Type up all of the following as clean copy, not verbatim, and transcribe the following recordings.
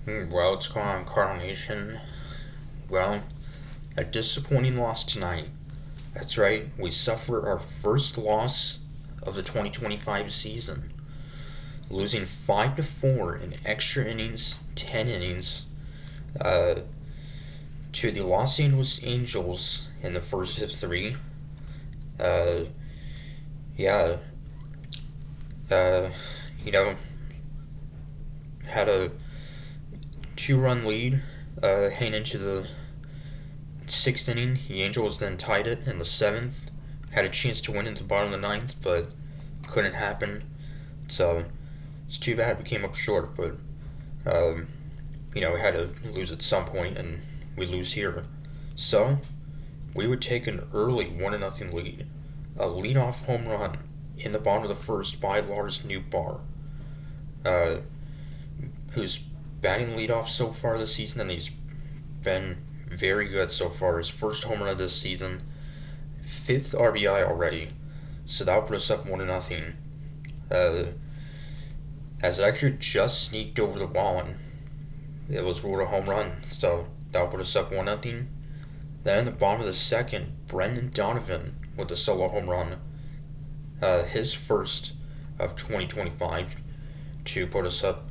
Well, it's going on Cardinal Nation. Well, a disappointing loss tonight. That's right, we suffered our first loss of the 2025 season, losing 5 to 4 in extra innings, 10 innings, uh, to the Los Angeles Angels in the first of three. Uh, yeah, uh, you know, had a 2-run lead heading into the sixth inning. The Angels then tied it in the seventh. Had a chance to win into the bottom of the ninth, but couldn't happen. So it's too bad we came up short, but um, we had to lose at some point, and we lose here. So we would take an early 1-0 lead, a leadoff home run in the bottom of the first by Lars Nootbaar, uh, who's batting leadoff so far this season, and he's been very good so far. His first home run of this season, fifth RBI already, so that would put us up 1-0. Uh, as it actually just sneaked over the wall and it was ruled a home run, so that would put us up 1-0. Then in the bottom of the second, Brendan Donovan with a solo home run, his first of 2025, to put us up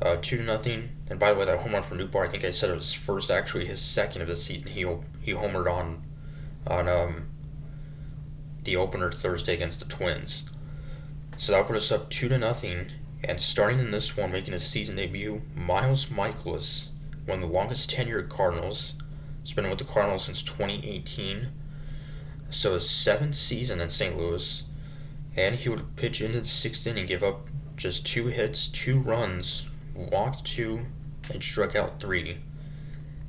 2-0. And by the way, that home run for Nootbaar, I think I said it was first, actually his second of the season. He homered on the opener Thursday against the Twins. So that put us up 2-0. And starting in this one, making his season debut, Miles Michaelis, one of the longest tenured Cardinals. He's been with the Cardinals since 2018. So his seventh season in St. Louis. And he would pitch into the sixth inning, give up just 2 hits, 2 runs, walked 2, and struck out 3.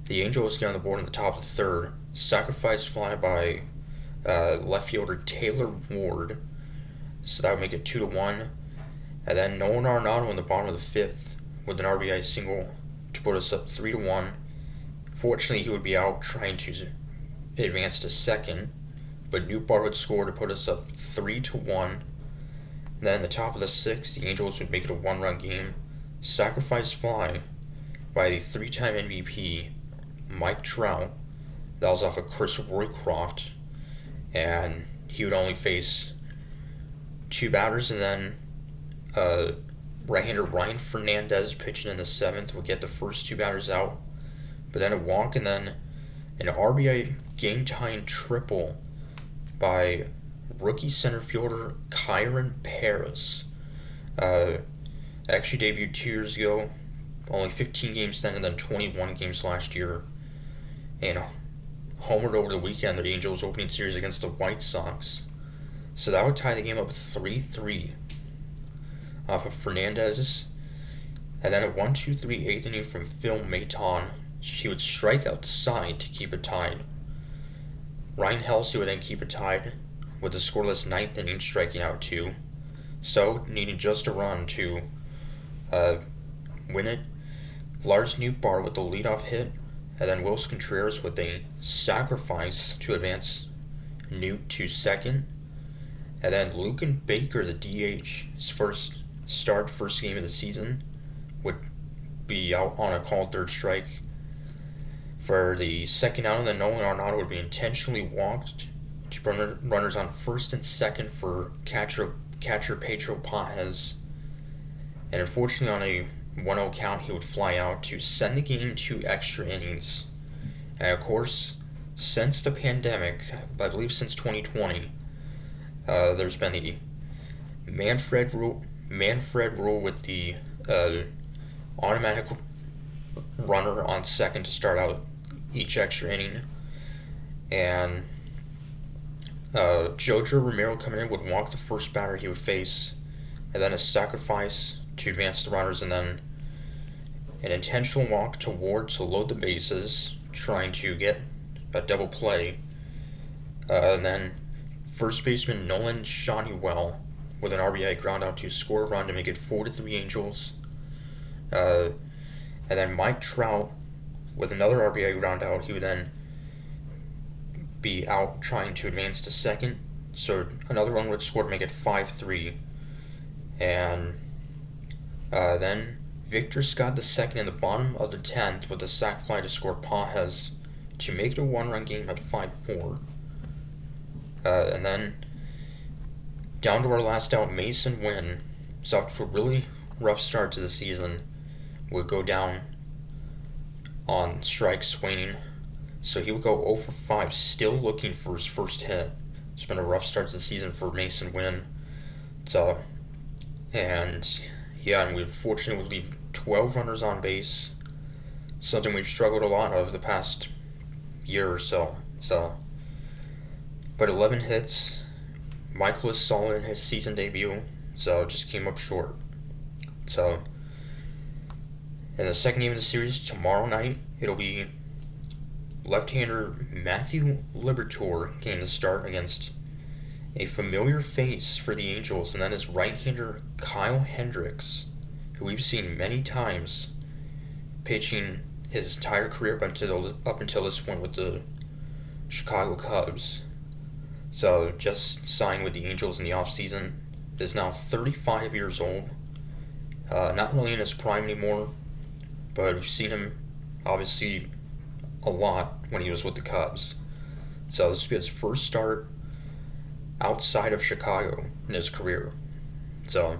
The Angels get on the board in the top of the third. Sacrifice fly by left fielder Taylor Ward. So that would make it 2-1. And then Nolan Arenado in the bottom of the fifth with an RBI single to put us up 3-1. Fortunately, he would be out trying to advance to second, but Nootbaar would score to put us up 3-1. Then in the top of the sixth, the Angels would make it a 1-run game. Sacrifice fly by the 3-time MVP Mike Trout. That was off of Chris Roycroft, and he would only face 2 batters, and then right-hander Ryan Fernandez pitching in the seventh would get the first 2 batters out, but then a walk and then an RBI game-tying triple by rookie center fielder Kyron Paris. Actually debuted 2 years ago, only 15 games then, and then 21 games last year, and homered over the weekend the Angels' opening series against the White Sox. So that would tie the game up 3-3 off of Fernandez. And then a 1-2-3 eighth inning from Phil Maton. She would strike out the side to keep it tied. Ryan Helsey would then keep it tied with the scoreless ninth inning, striking out 2. So, needing just a run to win it. Lars Nootbaar with the leadoff hit, and then Wilson Contreras with a sacrifice to advance Newt to second. And then Lucan Baker, the DH, his first game of the season, would be out on a called third strike for the second out, and then Nolan Arenado would be intentionally walked to runners on first and second for catcher Pedro Pajes. And unfortunately, on a 1-0 count, he would fly out to send the game to extra innings. And of course, since the pandemic, I believe since 2020, there's been the Manfred rule with the automatic runner on second to start out each extra inning. And Jojo Romero coming in would walk the first batter he would face, and then a sacrifice to advance the runners, and then an intentional walk to Ward to load the bases, trying to get a double play. And then first baseman Nolan Shotwell with an RBI ground out to score a run to make it 4-3 Angels. And then Mike Trout with another RBI ground out. He would then be out trying to advance to second. So another one would score to make it 5-3. And then Victor Scott II in the bottom of the 10th with a sac fly to score Pages to make it a one-run game at 5-4. And then down to our last out, Mason Wynn. He's off to a really rough start to the season. Would go down on strikes waning. So he would go 0 for 5, still looking for his first hit. It's been a rough start to the season for Mason Wynn. And we fortunately would leave 12 runners on base. Something we've struggled a lot over the past year or so. But 11 hits. Michael is solid in his season debut, so just came up short. So, in the second game of the series, tomorrow night, it'll be left-hander Matthew Liberatore getting the start against a familiar face for the Angels, and that is right-hander Kyle Hendricks, who we've seen many times pitching his entire career up until this point with the Chicago Cubs. So, just signed with the Angels in the offseason. Is now 35 years old. Not really in his prime anymore, but we've seen him, obviously, a lot when he was with the Cubs. So, this will be his first start outside of Chicago in his career. So,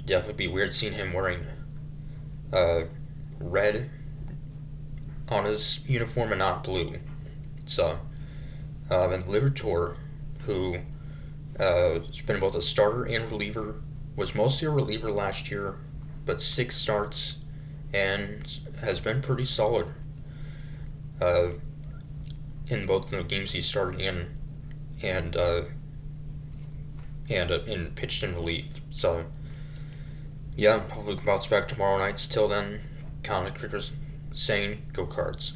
definitely be weird seeing him wearing red on his uniform and not blue. So, and Liberatore, who has been both a starter and reliever, was mostly a reliever last year, but 6 starts and has been pretty solid in both the games he started in and pitched in relief. So, hopefully we can bounce back tomorrow night. Till then, Conor Critters saying, go Cards.